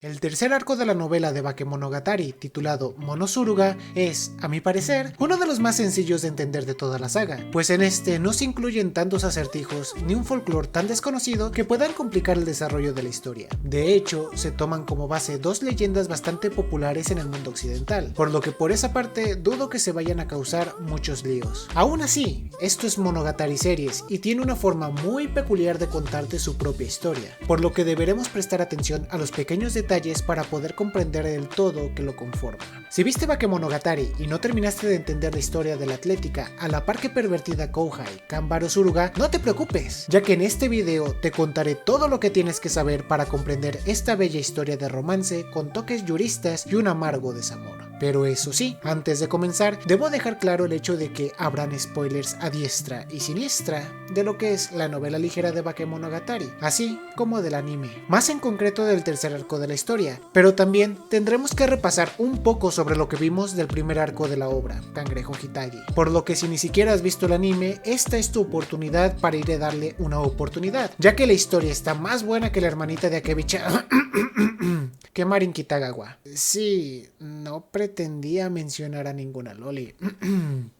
El tercer arco de la novela de Bakemonogatari, titulado Monosuruga, es, a mi parecer, uno de los más sencillos de entender de toda la saga, pues en este no se incluyen tantos acertijos ni un folclore tan desconocido que puedan complicar el desarrollo de la historia. De hecho, se toman como base dos leyendas bastante populares en el mundo occidental, por lo que por esa parte dudo que se vayan a causar muchos líos. Aún así, esto es Monogatari Series y tiene una forma muy peculiar de contarte su propia historia, por lo que deberemos prestar atención a los pequeños detalles para poder comprender el todo que lo conforma. Si viste Bakemonogatari y no terminaste de entender la historia de la atlética a la par que pervertida Kouhai Kanbaru Suruga, no te preocupes, ya que en este video te contaré todo lo que tienes que saber para comprender esta bella historia de romance con toques yuristas y un amargo desamor. Pero eso sí, antes de comenzar, debo dejar claro el hecho de que habrán spoilers a diestra y siniestra de lo que es la novela ligera de Bakemonogatari, así como del anime, más en concreto del tercer arco de la historia, pero también tendremos que repasar un poco sobre lo que vimos del primer arco de la obra, Cangrejo Hitagi, por lo que si ni siquiera has visto el anime, esta es tu oportunidad para ir a darle una oportunidad, ya que la historia está más buena que la hermanita de Akebicha que Marin Kitagawa. Sí, no pretendía mencionar a ninguna loli.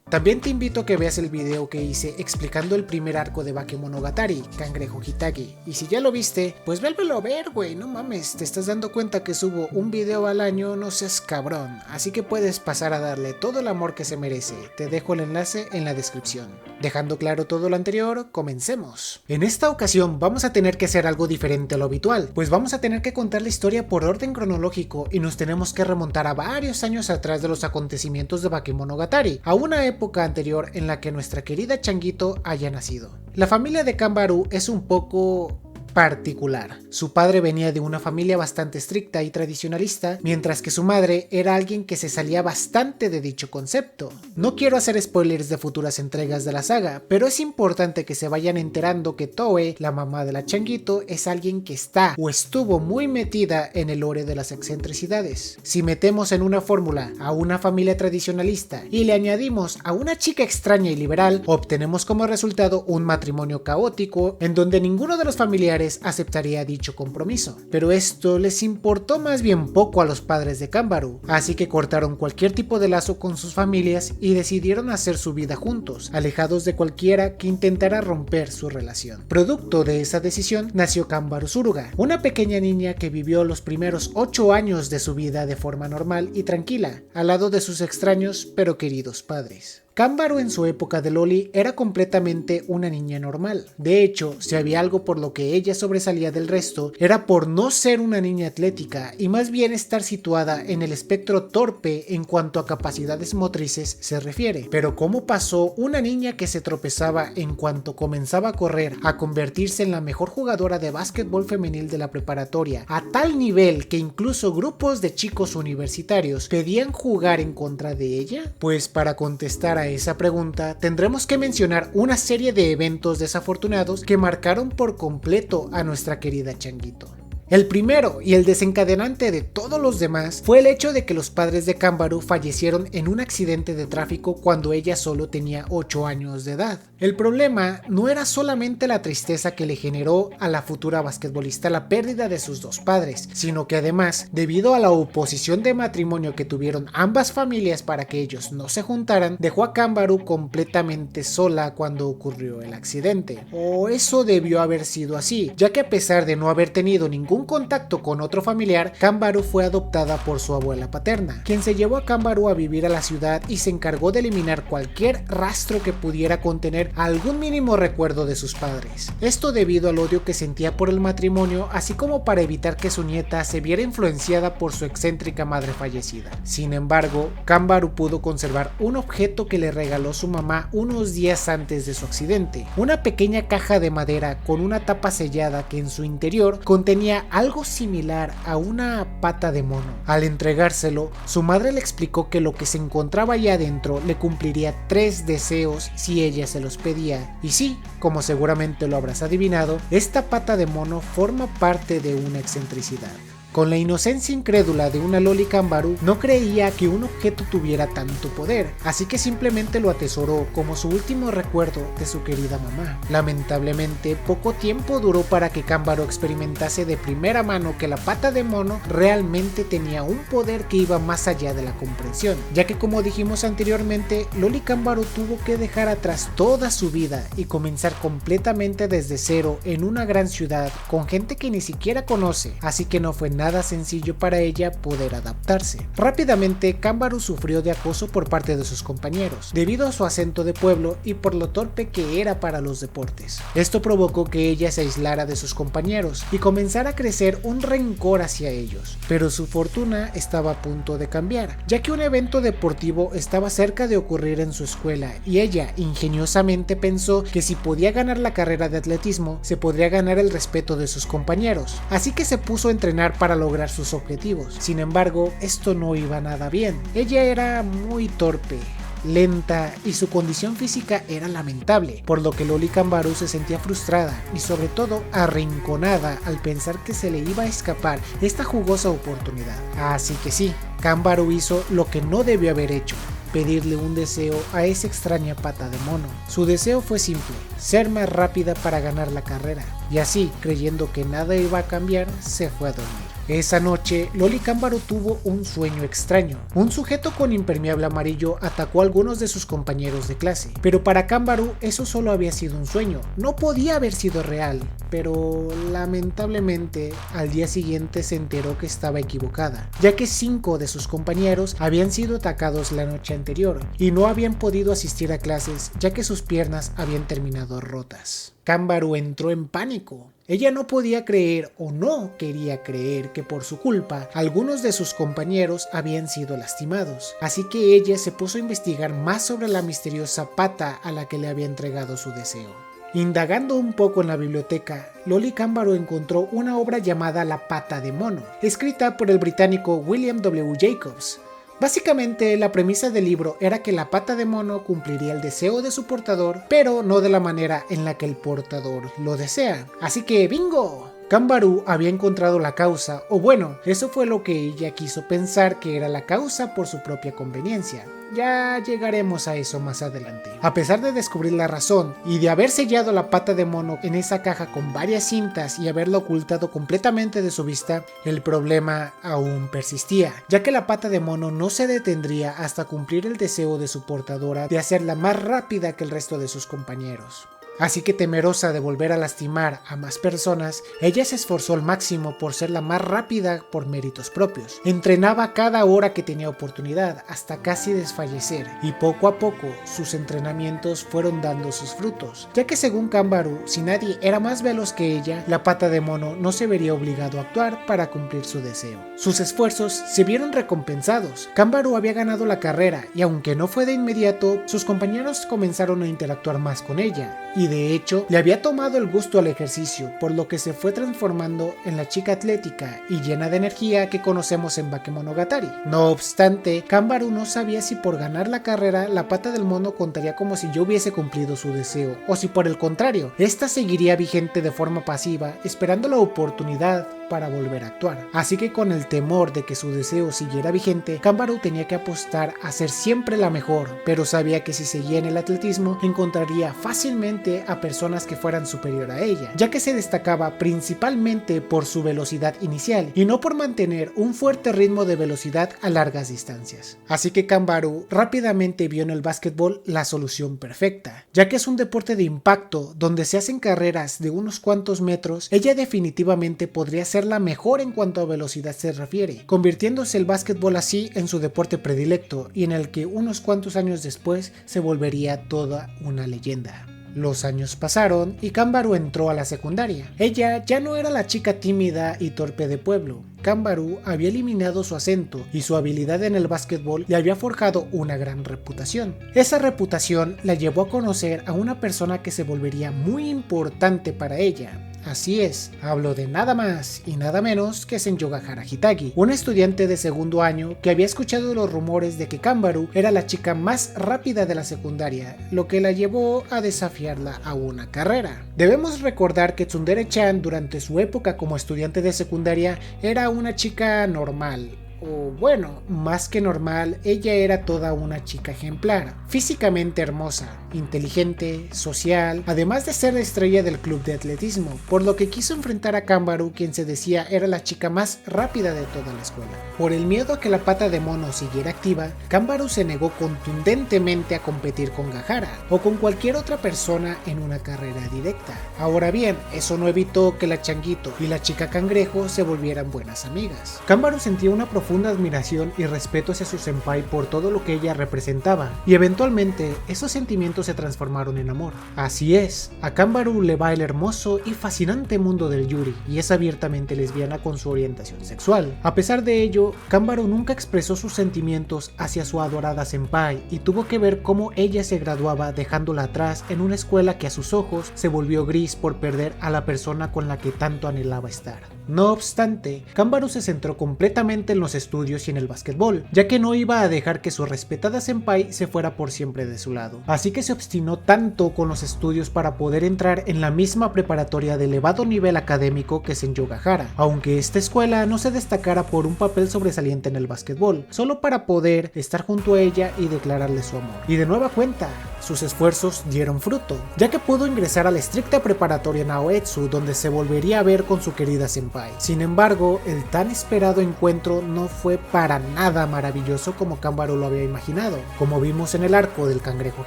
También te invito a que veas el video que hice explicando el primer arco de Bakemonogatari, Cangrejo Hitagi. Y si ya lo viste, pues vuélvelo a ver, güey, no mames, te estás dando cuenta que subo un video al año, no seas cabrón. Así que puedes pasar a darle todo el amor que se merece. Te dejo el enlace en la descripción. Dejando claro todo lo anterior, comencemos. En esta ocasión vamos a tener que hacer algo diferente a lo habitual, pues vamos a tener que contar la historia por orden cronológico y nos tenemos que remontar a varios años atrás de los acontecimientos de Bakemonogatari, a una época anterior en la que nuestra querida Changuito haya nacido. La familia de Kanbaru es un poco particular. Su padre venía de una familia bastante estricta y tradicionalista, mientras que su madre era alguien que se salía bastante de dicho concepto. No quiero hacer spoilers de futuras entregas de la saga, pero es importante que se vayan enterando que Toe, la mamá de la Changuito, es alguien que está o estuvo muy metida en el lore de las excentricidades. Si metemos en una fórmula a una familia tradicionalista y le añadimos a una chica extraña y liberal, obtenemos como resultado un matrimonio caótico en donde ninguno de los familiares aceptaría dicho compromiso, pero esto les importó más bien poco a los padres de Kanbaru, así que cortaron cualquier tipo de lazo con sus familias y decidieron hacer su vida juntos, alejados de cualquiera que intentara romper su relación. Producto de esa decisión nació Kanbaru Suruga, una pequeña niña que vivió los primeros 8 años de su vida de forma normal y tranquila, al lado de sus extraños pero queridos padres. Kanbaru en su época de Loli era completamente una niña normal. De hecho, si había algo por lo que ella sobresalía del resto, era por no ser una niña atlética y más bien estar situada en el espectro torpe en cuanto a capacidades motrices se refiere. Pero ¿cómo pasó una niña que se tropezaba en cuanto comenzaba a correr a convertirse en la mejor jugadora de básquetbol femenil de la preparatoria, a tal nivel que incluso grupos de chicos universitarios pedían jugar en contra de ella? Pues para contestar a esa pregunta tendremos que mencionar una serie de eventos desafortunados que marcaron por completo a nuestra querida Changuito. El primero y el desencadenante de todos los demás fue el hecho de que los padres de Kanbaru fallecieron en un accidente de tráfico cuando ella solo tenía 8 años de edad. El problema no era solamente la tristeza que le generó a la futura basquetbolista la pérdida de sus dos padres, sino que además, debido a la oposición de matrimonio que tuvieron ambas familias para que ellos no se juntaran, dejó a Kanbaru completamente sola cuando ocurrió el accidente. O eso debió haber sido así, ya que a pesar de no haber tenido ningún contacto con otro familiar, Kanbaru fue adoptada por su abuela paterna, quien se llevó a Kanbaru a vivir a la ciudad y se encargó de eliminar cualquier rastro que pudiera contener algún mínimo recuerdo de sus padres. Esto debido al odio que sentía por el matrimonio, así como para evitar que su nieta se viera influenciada por su excéntrica madre fallecida. Sin embargo, Kanbaru pudo conservar un objeto que le regaló su mamá unos días antes de su accidente, una pequeña caja de madera con una tapa sellada que en su interior contenía algo similar a una pata de mono. Al entregárselo, su madre le explicó que lo que se encontraba allá adentro le cumpliría 3 deseos si ella se los pedía. Y sí, como seguramente lo habrás adivinado, esta pata de mono forma parte de una excentricidad. Con la inocencia incrédula de una Loli Kanbaru, no creía que un objeto tuviera tanto poder, así que simplemente lo atesoró como su último recuerdo de su querida mamá. Lamentablemente, poco tiempo duró para que Kanbaru experimentase de primera mano que la pata de mono realmente tenía un poder que iba más allá de la comprensión, ya que como dijimos anteriormente, Loli Kanbaru tuvo que dejar atrás toda su vida y comenzar completamente desde cero en una gran ciudad con gente que ni siquiera conoce, así que no fue nada sencillo para ella poder adaptarse. Rápidamente, Kanbaru sufrió de acoso por parte de sus compañeros, debido a su acento de pueblo y por lo torpe que era para los deportes. Esto provocó que ella se aislara de sus compañeros y comenzara a crecer un rencor hacia ellos, pero su fortuna estaba a punto de cambiar, ya que un evento deportivo estaba cerca de ocurrir en su escuela y ella ingeniosamente pensó que si podía ganar la carrera de atletismo, se podría ganar el respeto de sus compañeros, así que se puso a entrenar para lograr sus objetivos. Sin embargo, esto no iba nada bien. Ella era muy torpe, lenta y su condición física era lamentable, por lo que Loli Kanbaru se sentía frustrada y sobre todo arrinconada al pensar que se le iba a escapar esta jugosa oportunidad. Así que sí, Kanbaru hizo lo que no debió haber hecho: pedirle un deseo a esa extraña pata de mono. Su deseo fue simple: ser más rápida para ganar la carrera, y así, creyendo que nada iba a cambiar, se fue a dormir. Esa noche, Loli Kanbaru tuvo un sueño extraño. Un sujeto con impermeable amarillo atacó a algunos de sus compañeros de clase, pero para Kanbaru eso solo había sido un sueño, no podía haber sido real, pero lamentablemente al día siguiente se enteró que estaba equivocada, ya que 5 de sus compañeros habían sido atacados la noche anterior y no habían podido asistir a clases ya que sus piernas habían terminado rotas. Kanbaru entró en pánico. Ella no podía creer o no quería creer que por su culpa algunos de sus compañeros habían sido lastimados, así que ella se puso a investigar más sobre la misteriosa pata a la que le había entregado su deseo. Indagando un poco en la biblioteca, Loli Kanbaru encontró una obra llamada La pata de mono, escrita por el británico William W. Jacobs. Básicamente, la premisa del libro era que la pata de mono cumpliría el deseo de su portador, pero no de la manera en la que el portador lo desea. Así que ¡bingo! Kanbaru había encontrado la causa, o bueno, eso fue lo que ella quiso pensar que era la causa por su propia conveniencia. Ya llegaremos a eso más adelante. A pesar de descubrir la razón y de haber sellado la pata de mono en esa caja con varias cintas y haberla ocultado completamente de su vista, el problema aún persistía, ya que la pata de mono no se detendría hasta cumplir el deseo de su portadora de hacerla más rápida que el resto de sus compañeros. Así que, temerosa de volver a lastimar a más personas, ella se esforzó al máximo por ser la más rápida por méritos propios. Entrenaba cada hora que tenía oportunidad hasta casi desfallecer, y poco a poco sus entrenamientos fueron dando sus frutos, ya que según Kanbaru, si nadie era más veloz que ella, la pata de mono no se vería obligado a actuar para cumplir su deseo. Sus esfuerzos se vieron recompensados. Kanbaru había ganado la carrera y aunque no fue de inmediato, sus compañeros comenzaron a interactuar más con ella. Y de hecho, le había tomado el gusto al ejercicio, por lo que se fue transformando en la chica atlética y llena de energía que conocemos en Bakemonogatari. No obstante, Kanbaru no sabía si por ganar la carrera la pata del mono contaría como si yo hubiese cumplido su deseo, o si por el contrario, esta seguiría vigente de forma pasiva, esperando la oportunidad para volver a actuar. Así que con el temor de que su deseo siguiera vigente, Kanbaru tenía que apostar a ser siempre la mejor, pero sabía que si seguía en el atletismo encontraría fácilmente a personas que fueran superior a ella, ya que se destacaba principalmente por su velocidad inicial y no por mantener un fuerte ritmo de velocidad a largas distancias. Así que Kanbaru rápidamente vio en el básquetbol la solución perfecta, ya que es un deporte de impacto donde se hacen carreras de unos cuantos metros. Ella definitivamente podría ser la mejor en cuanto a velocidad se refiere, convirtiéndose el básquetbol así en su deporte predilecto y en el que unos cuantos años después se volvería toda una leyenda. Los años pasaron y Kanbaru entró a la secundaria. Ella ya no era la chica tímida y torpe de pueblo. Kanbaru había eliminado su acento y su habilidad en el básquetbol le había forjado una gran reputación. Esa reputación la llevó a conocer a una persona que se volvería muy importante para ella. Así es, hablo de nada más y nada menos que Senjougahara Hitagi, una estudiante de segundo año que había escuchado los rumores de que Kanbaru era la chica más rápida de la secundaria, lo que la llevó a desafiarla a una carrera. Debemos recordar que Tsundere-chan durante su época como estudiante de secundaria era una chica normal. O bueno, más que normal, ella era toda una chica ejemplar, físicamente hermosa, inteligente, social, además de ser la estrella del club de atletismo, por lo que quiso enfrentar a Kanbaru, quien se decía era la chica más rápida de toda la escuela. Por el miedo a que la pata de mono siguiera activa, Kanbaru se negó contundentemente a competir con Gahara o con cualquier otra persona en una carrera directa. Ahora bien, eso no evitó que la Changuito y la chica cangrejo se volvieran buenas amigas. Kanbaru sentía una profunda admiración y respeto hacia su senpai por todo lo que ella representaba, y eventualmente esos sentimientos se transformaron en amor. Así es, a Kanbaru le va el hermoso y fascinante mundo del yuri, y es abiertamente lesbiana con su orientación sexual. A pesar de ello, Kanbaru nunca expresó sus sentimientos hacia su adorada senpai, y tuvo que ver cómo ella se graduaba dejándola atrás en una escuela que a sus ojos se volvió gris por perder a la persona con la que tanto anhelaba estar. No obstante, Kanbaru se centró completamente en los estudios y en el básquetbol, ya que no iba a dejar que su respetada senpai se fuera por siempre de su lado. Así que se obstinó tanto con los estudios para poder entrar en la misma preparatoria de elevado nivel académico que Senju Gahara, aunque esta escuela no se destacara por un papel sobresaliente en el básquetbol, solo para poder estar junto a ella y declararle su amor. Y de nueva cuenta, sus esfuerzos dieron fruto, ya que pudo ingresar a la estricta preparatoria Naoetsu, donde se volvería a ver con su querida senpai. Sin embargo, el tan esperado encuentro no fue para nada maravilloso como Kanbaru lo había imaginado. Como vimos en el arco del cangrejo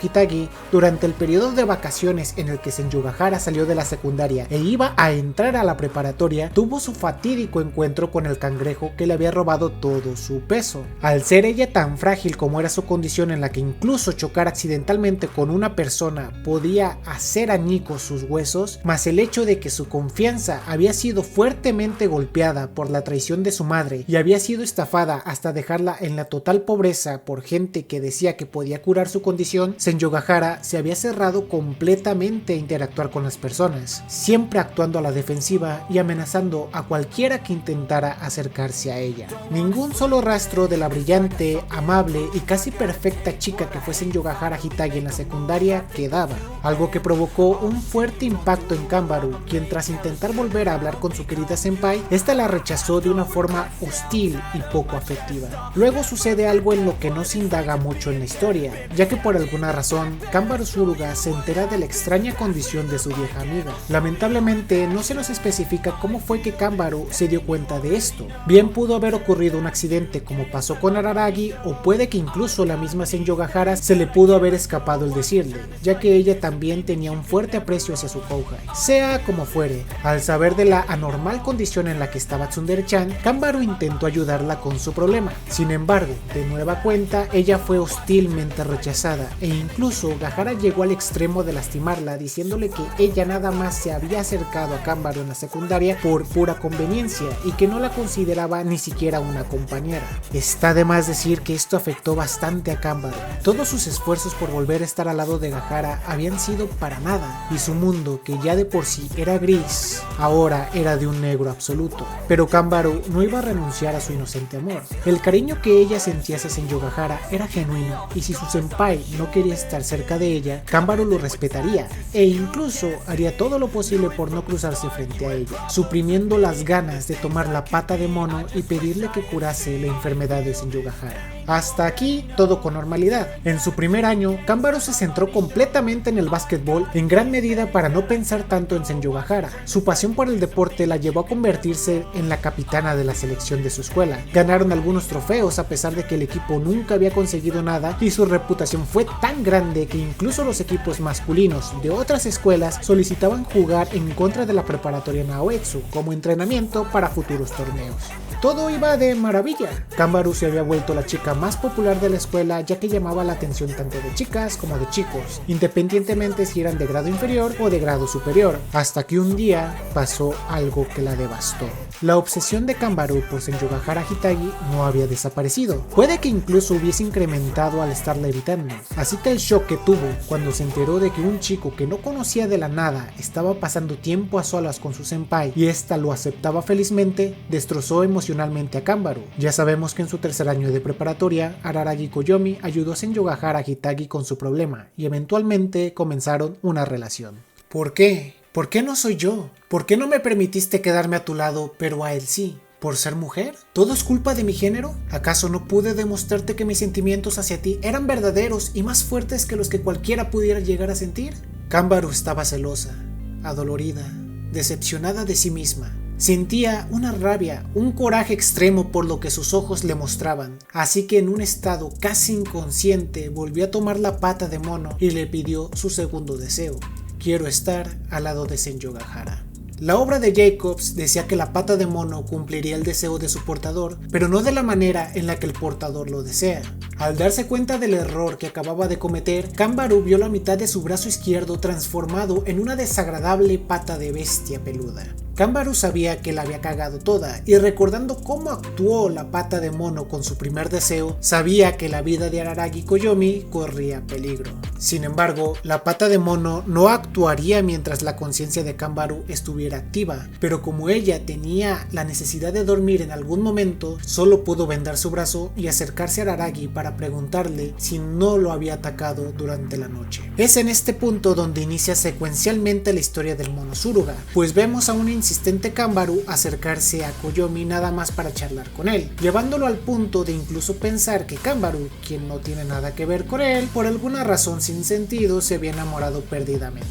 Hitagi, durante el periodo de vacaciones en el que Senju Gahara salió de la secundaria e iba a entrar a la preparatoria, tuvo su fatídico encuentro con el cangrejo que le había robado todo su peso. Al ser ella tan frágil como era su condición, en la que incluso chocar accidentalmente con una persona podía hacer añicos sus huesos, más el hecho de que su confianza había sido fuertemente golpeada por la traición de su madre y había sido estafada hasta dejarla en la total pobreza por gente que decía que podía curar su condición, Senju Gahara se había cerrado completamente a interactuar con las personas, siempre actuando a la defensiva y amenazando a cualquiera que intentara acercarse a ella. Ningún solo rastro de la brillante, amable y casi perfecta chica que fue Senju Gahara Hitagi en la secundaria quedaba, algo que provocó un fuerte impacto en Kanbaru, quien tras intentar volver a hablar con su querida senpai, esta la rechazó de una forma hostil y poco afectiva. Luego sucede algo en lo que no se indaga mucho en la historia, ya que por alguna razón Kanbaru Suruga se entera de la extraña condición de su vieja amiga. Lamentablemente no se nos especifica cómo fue que Kanbaru se dio cuenta de esto. Bien pudo haber ocurrido un accidente como pasó con Araragi, o puede que incluso la misma Senju Gahara se le pudo haber escapado el decirle, ya que ella también tenía un fuerte aprecio hacia su Kouhai. Sea como fuere, al saber de la anormal condición en la que estaba Tsundere-chan, Kanbaru intentó ayudarla con su problema. Sin embargo, de nueva cuenta, ella fue hostilmente rechazada, e incluso Gahara llegó al extremo de lastimarla, diciéndole que ella nada más se había acercado a Kanbaru en la secundaria por pura conveniencia y que no la consideraba ni siquiera una compañera. Está de más decir que esto afectó bastante a Kanbaru. Todos sus esfuerzos por volver a estar al lado de Gahara habían sido para nada, y su mundo, que ya de por sí era gris, ahora era de un negro absoluto. Pero Kanbaru no iba a renunciar a su inocente amor. El cariño que ella sentía hacia Senju Gahara era genuino, y si su senpai no quería estar cerca de ella, Kanbaru lo respetaría, e incluso haría todo lo posible por no cruzarse frente a ella, suprimiendo las ganas de tomar la pata de mono y pedirle que curase la enfermedad de Senju Gahara. Hasta aquí todo con normalidad. En su primer año, Kanbaru se centró completamente en el básquetbol, en gran medida para no pensar tanto en Senju Gahara. Su pasión por el deporte la llevó a convertirse en la capitana de la selección de su escuela. Ganaron algunos trofeos a pesar de que el equipo nunca había conseguido nada, y su reputación fue tan grande que incluso los equipos masculinos de otras escuelas solicitaban jugar en contra de la preparatoria Naoetsu como entrenamiento para futuros torneos. Todo iba de maravilla. Kanbaru se había vuelto la chica más popular de la escuela, ya que llamaba la atención tanto de chicas como de chicos, independientemente si eran de grado inferior o de grado superior, hasta que un día pasó algo que la devastó. La obsesión de Kanbaru por Senju Gahara Hitagi no había desaparecido, puede que incluso hubiese incrementado al estarla evitando, así que el shock que tuvo cuando se enteró de que un chico que no conocía de la nada estaba pasando tiempo a solas con su senpai y esta lo aceptaba felizmente, destrozó emocionalmente a Kanbaru. Ya sabemos que en su tercer año de preparatoria, Araragi Koyomi ayudó a Senju Gahara Hitagi con su problema y eventualmente comenzaron una relación. ¿Por qué? ¿Por qué no soy yo? ¿Por qué no me permitiste quedarme a tu lado, pero a él sí? ¿Por ser mujer? ¿Todo es culpa de mi género? ¿Acaso no pude demostrarte que mis sentimientos hacia ti eran verdaderos y más fuertes que los que cualquiera pudiera llegar a sentir? Kanbaru estaba celosa, adolorida, decepcionada de sí misma. Sentía una rabia, un coraje extremo por lo que sus ojos le mostraban, así que en un estado casi inconsciente volvió a tomar la pata de mono y le pidió su segundo deseo: quiero estar al lado de Senjogahara. La obra de Jacobs decía que la pata de mono cumpliría el deseo de su portador, pero no de la manera en la que el portador lo desea. Al darse cuenta del error que acababa de cometer, Kanbaru vio la mitad de su brazo izquierdo transformado en una desagradable pata de bestia peluda. Kanbaru sabía que la había cagado toda, y recordando cómo actuó la pata de mono con su primer deseo, sabía que la vida de Araragi Koyomi corría peligro. Sin embargo, la pata de mono no actuaría mientras la conciencia de Kanbaru estuviera activa, pero como ella tenía la necesidad de dormir en algún momento, solo pudo vendar su brazo y acercarse a Araragi para preguntarle si no lo había atacado durante la noche. Es en este punto donde inicia secuencialmente la historia del mono Suruga, pues vemos a un insistente Kanbaru acercarse a Koyomi nada más para charlar con él, llevándolo al punto de incluso pensar que Kanbaru, quien no tiene nada que ver con él, por alguna razón sin sentido se había enamorado perdidamente.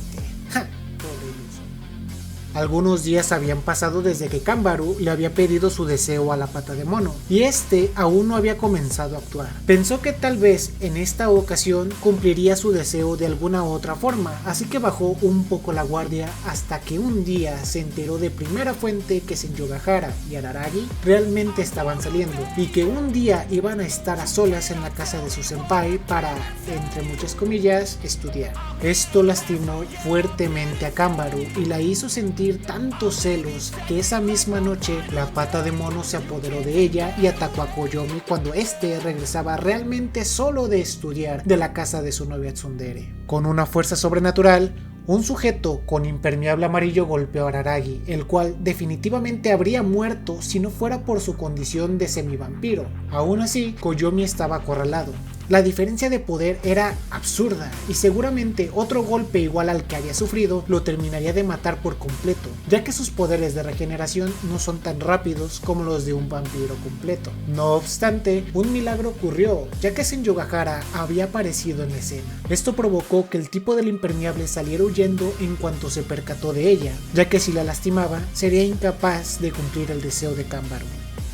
¡Ja! Algunos días habían pasado desde que Kanbaru le había pedido su deseo a la pata de mono, y este aún no había comenzado a actuar. Pensó que tal vez en esta ocasión cumpliría su deseo de alguna otra forma, así que bajó un poco la guardia hasta que un día se enteró de primera fuente que Senjogahara y Araragi realmente estaban saliendo, y que un día iban a estar a solas en la casa de su senpai para, entre muchas comillas, estudiar. Esto lastimó fuertemente a Kanbaru y la hizo sentir tantos celos que esa misma noche la pata de mono se apoderó de ella y atacó a Koyomi cuando este regresaba realmente solo de estudiar de la casa de su novia Tsundere. Con una fuerza sobrenatural, un sujeto con impermeable amarillo golpeó a Araragi, el cual definitivamente habría muerto si no fuera por su condición de semivampiro. Aún así, Koyomi estaba acorralado. La diferencia de poder era absurda y seguramente otro golpe igual al que había sufrido lo terminaría de matar por completo, ya que sus poderes de regeneración no son tan rápidos como los de un vampiro completo. No obstante, un milagro ocurrió, ya que Senjogahara había aparecido en la escena. Esto provocó que el tipo del impermeable saliera huyendo en cuanto se percató de ella, ya que si la lastimaba sería incapaz de cumplir el deseo de Kanbaru.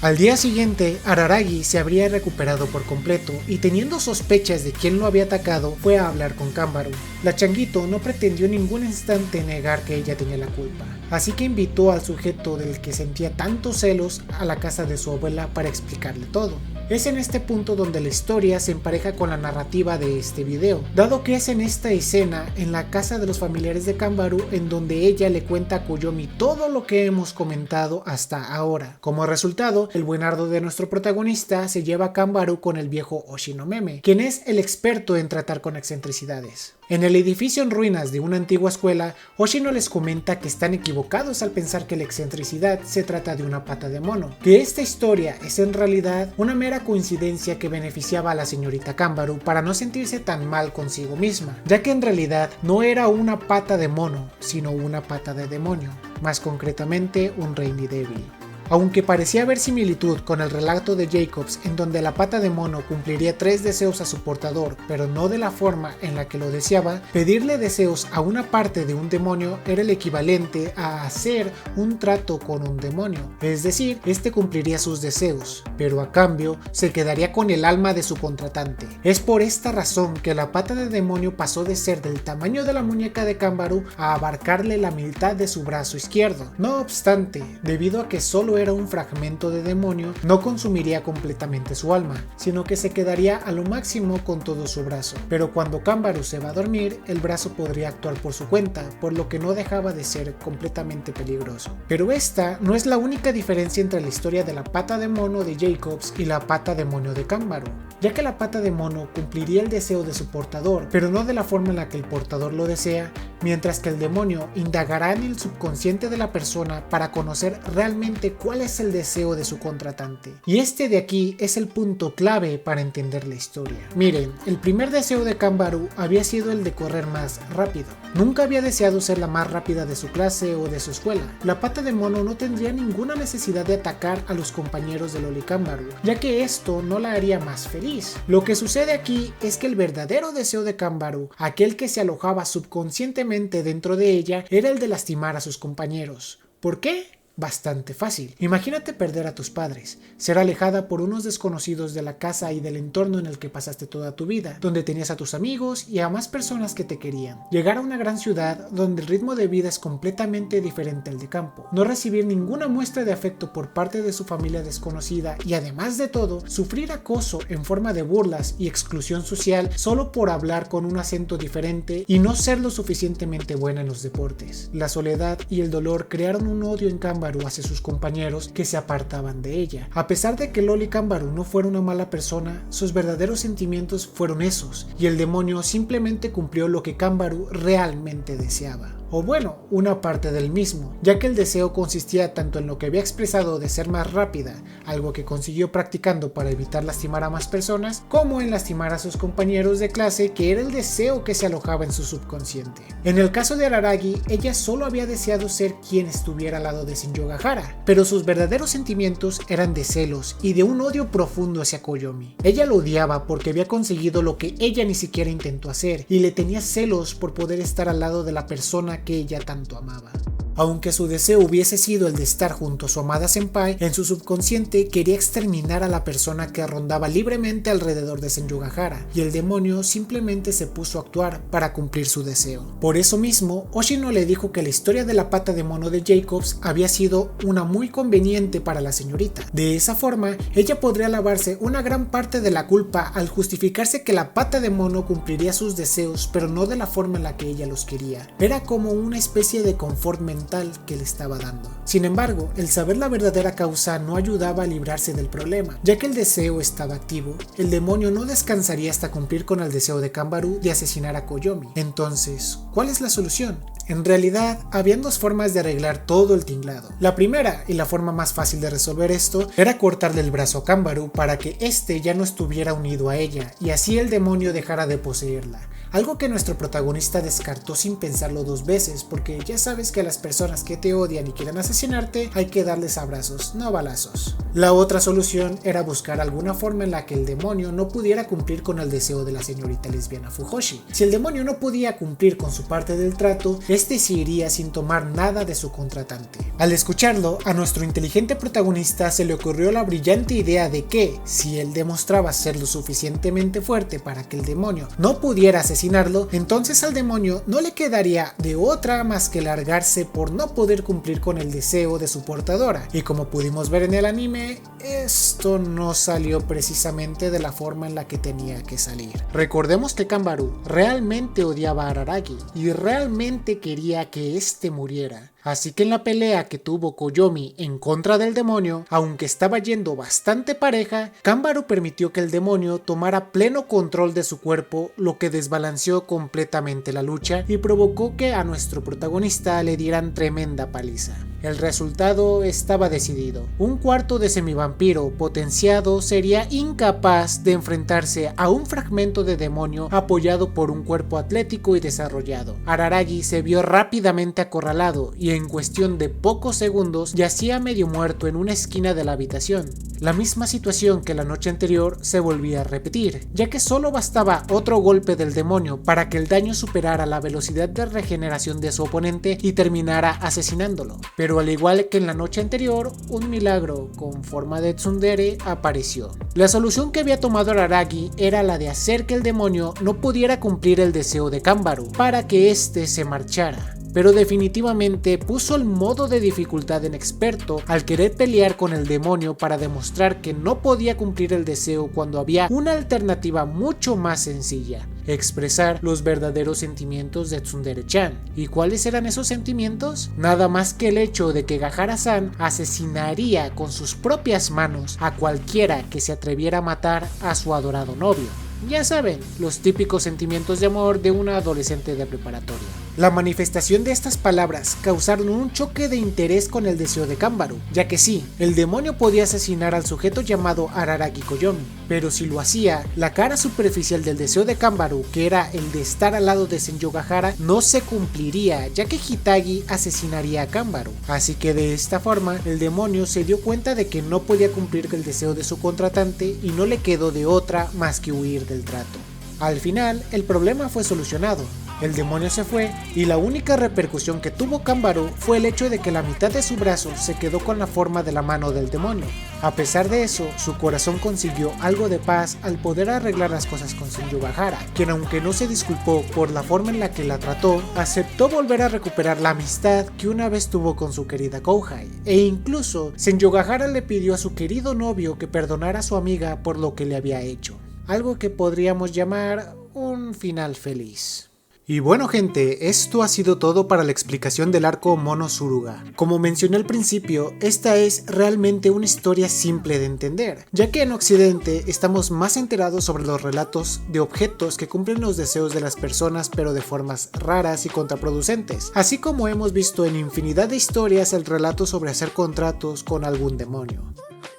Al día siguiente, Araragi se habría recuperado por completo y teniendo sospechas de quién lo había atacado, fue a hablar con Kanbaru. La changuito no pretendió en ningún instante negar que ella tenía la culpa, así que invitó al sujeto del que sentía tantos celos a la casa de su abuela para explicarle todo. Es en este punto donde la historia se empareja con la narrativa de este video, dado que es en esta escena en la casa de los familiares de Kanbaru en donde ella le cuenta a Koyomi todo lo que hemos comentado hasta ahora. Como resultado, el buenardo de nuestro protagonista se lleva a Kanbaru con el viejo Oshinomeme, quien es el experto en tratar con excentricidades. En el edificio en ruinas de una antigua escuela, Oshino les comenta que están equivocados al pensar que la excentricidad se trata de una pata de mono, que esta historia es en realidad una mera coincidencia que beneficiaba a la señorita Kanbaru para no sentirse tan mal consigo misma, ya que en realidad no era una pata de mono, sino una pata de demonio, más concretamente un Rainy Devil. Aunque parecía haber similitud con el relato de Jacobs en donde la pata de mono cumpliría 3 deseos a su portador, pero no de la forma en la que lo deseaba, pedirle deseos a una parte de un demonio era el equivalente a hacer un trato con un demonio, es decir, este cumpliría sus deseos, pero a cambio se quedaría con el alma de su contratante. Es por esta razón que la pata de demonio pasó de ser del tamaño de la muñeca de Kanbaru a abarcarle la mitad de su brazo izquierdo. No obstante, debido a que solo era un fragmento de demonio, no consumiría completamente su alma, sino que se quedaría a lo máximo con todo su brazo. Pero cuando Kanbaru se va a dormir, el brazo podría actuar por su cuenta, por lo que no dejaba de ser completamente peligroso. Pero esta no es la única diferencia entre la historia de la pata de mono de Jacobs y la pata demonio de Kanbaru, ya que la pata de mono cumpliría el deseo de su portador, pero no de la forma en la que el portador lo desea, mientras que el demonio indagará en el subconsciente de la persona para conocer realmente cuál cuál es el deseo de su contratante. Y este de aquí es el punto clave para entender la historia. Miren, el primer deseo de Kanbaru había sido el de correr más rápido. Nunca había deseado ser la más rápida de su clase o de su escuela. La pata de mono no tendría ninguna necesidad de atacar a los compañeros de Loli Kanbaru, ya que esto no la haría más feliz. Lo que sucede aquí es que el verdadero deseo de Kanbaru, aquel que se alojaba subconscientemente dentro de ella, era el de lastimar a sus compañeros. ¿Por qué? Bastante fácil. Imagínate perder a tus padres, ser alejada por unos desconocidos de la casa y del entorno en el que pasaste toda tu vida, donde tenías a tus amigos y a más personas que te querían. Llegar a una gran ciudad donde el ritmo de vida es completamente diferente al de campo. No recibir ninguna muestra de afecto por parte de su familia desconocida y además de todo, sufrir acoso en forma de burlas y exclusión social solo por hablar con un acento diferente y no ser lo suficientemente buena en los deportes. La soledad y el dolor crearon un odio en Kanbaru hacia sus compañeros que se apartaban de ella. A pesar de que Loli Kanbaru no fuera una mala persona, sus verdaderos sentimientos fueron esos, y el demonio simplemente cumplió lo que Kanbaru realmente deseaba. O bueno, una parte del mismo, ya que el deseo consistía tanto en lo que había expresado de ser más rápida, algo que consiguió practicando para evitar lastimar a más personas, como en lastimar a sus compañeros de clase, que era el deseo que se alojaba en su subconsciente. En el caso de Araragi, ella solo había deseado ser quien estuviera al lado de Shinjogahara, pero sus verdaderos sentimientos eran de celos y de un odio profundo hacia Koyomi. Ella lo odiaba porque había conseguido lo que ella ni siquiera intentó hacer, y le tenía celos por poder estar al lado de la persona que ella tanto amaba. Aunque su deseo hubiese sido el de estar junto a su amada senpai, en su subconsciente quería exterminar a la persona que rondaba libremente alrededor de Shinjogahara, y el demonio simplemente se puso a actuar para cumplir su deseo. Por eso mismo, Oshino le dijo que la historia de la pata de mono de Jacobs había sido una muy conveniente para la señorita. De esa forma, ella podría lavarse una gran parte de la culpa al justificarse que la pata de mono cumpliría sus deseos, pero no de la forma en la que ella los quería. Era como una especie de confort mental que le estaba dando. Sin embargo, el saber la verdadera causa no ayudaba a librarse del problema, ya que el deseo estaba activo. El demonio no descansaría hasta cumplir con el deseo de Kanbaru de asesinar a Koyomi. Entonces, ¿cuál es la solución? En realidad, habían dos formas de arreglar todo el tinglado. La primera, y la forma más fácil de resolver esto, era cortarle el brazo a Kanbaru para que éste ya no estuviera unido a ella, y así el demonio dejara de poseerla. Algo que nuestro protagonista descartó sin pensarlo dos veces, porque ya sabes que a las personas que te odian y quieren asesinarte hay que darles abrazos, no balazos. La otra solución era buscar alguna forma en la que el demonio no pudiera cumplir con el deseo de la señorita lesbiana Fujoshi. Si el demonio no podía cumplir con su parte del trato, este se iría sin tomar nada de su contratante. Al escucharlo, a nuestro inteligente protagonista se le ocurrió la brillante idea de que, si él demostraba ser lo suficientemente fuerte para que el demonio no pudiera asesinarlo, entonces al demonio no le quedaría de otra más que largarse por no poder cumplir con el deseo de su portadora. Y como pudimos ver en el anime, esto no salió precisamente de la forma en la que tenía que salir. Recordemos que Kanbaru realmente odiaba a Araragi y realmente quería que éste muriera. Así que en la pelea que tuvo Koyomi en contra del demonio, aunque estaba yendo bastante pareja, Kanbaru permitió que el demonio tomara pleno control de su cuerpo, lo que desbalanceó completamente la lucha y provocó que a nuestro protagonista le dieran tremenda paliza. El resultado estaba decidido. Un cuarto de semivampiro potenciado sería incapaz de enfrentarse a un fragmento de demonio apoyado por un cuerpo atlético y desarrollado. Araragi se vio rápidamente acorralado y en cuestión de pocos segundos yacía medio muerto en una esquina de la habitación. La misma situación que la noche anterior se volvía a repetir, ya que solo bastaba otro golpe del demonio para que el daño superara la velocidad de regeneración de su oponente y terminara asesinándolo. Pero al igual que en la noche anterior, un milagro con forma de tsundere apareció. La solución que había tomado Araragi era la de hacer que el demonio no pudiera cumplir el deseo de Kanbaru para que éste se marchara. Pero definitivamente puso el modo de dificultad en experto al querer pelear con el demonio para demostrar que no podía cumplir el deseo cuando había una alternativa mucho más sencilla: expresar los verdaderos sentimientos de Tsundere-chan. ¿Y cuáles eran esos sentimientos? Nada más que el hecho de que Gahara-san asesinaría con sus propias manos a cualquiera que se atreviera a matar a su adorado novio. Ya saben, los típicos sentimientos de amor de una adolescente de preparatoria. La manifestación de estas palabras causaron un choque de interés con el deseo de Kanbaru, ya que sí, el demonio podía asesinar al sujeto llamado Araragi Koyomi, pero si lo hacía, la cara superficial del deseo de Kanbaru, que era el de estar al lado de Senjogahara, no se cumpliría, ya que Hitagi asesinaría a Kanbaru. Así que de esta forma, el demonio se dio cuenta de que no podía cumplir el deseo de su contratante y no le quedó de otra más que huir del trato. Al final, el problema fue solucionado. El demonio se fue y la única repercusión que tuvo Kanbaru fue el hecho de que la mitad de su brazo se quedó con la forma de la mano del demonio. A pesar de eso, su corazón consiguió algo de paz al poder arreglar las cosas con Senjogahara, quien aunque no se disculpó por la forma en la que la trató, aceptó volver a recuperar la amistad que una vez tuvo con su querida Kouhai, e incluso Senjogahara le pidió a su querido novio que perdonara a su amiga por lo que le había hecho. Algo que podríamos llamar un final feliz. Y bueno gente, esto ha sido todo para la explicación del arco Mono Suruga. Como mencioné al principio, esta es realmente una historia simple de entender, ya que en Occidente estamos más enterados sobre los relatos de objetos que cumplen los deseos de las personas pero de formas raras y contraproducentes, así como hemos visto en infinidad de historias el relato sobre hacer contratos con algún demonio.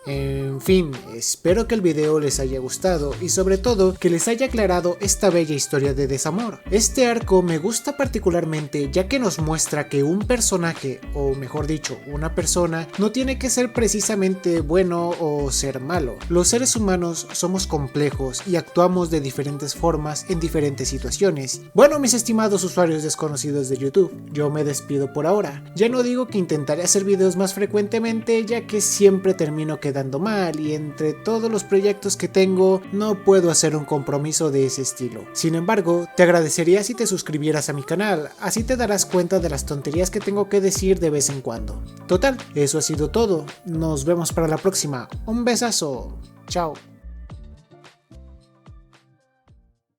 En fin, espero que el video les haya gustado y sobre todo que les haya aclarado esta bella historia de desamor. Este arco me gusta particularmente ya que nos muestra que un personaje, o mejor dicho, una persona, no tiene que ser precisamente bueno o ser malo. Los seres humanos somos complejos y actuamos de diferentes formas en diferentes situaciones. Bueno, mis estimados usuarios desconocidos de YouTube, yo me despido por ahora. Ya no digo que intentaré hacer videos más frecuentemente ya que siempre termino quedando mal y entre todos los proyectos que tengo no puedo hacer un compromiso de ese estilo. Sin embargo, te agradecería si te suscribieras a mi canal, así te darás cuenta de las tonterías que tengo que decir de vez en cuando. Total, eso ha sido todo, nos vemos para la próxima, un besazo, chao.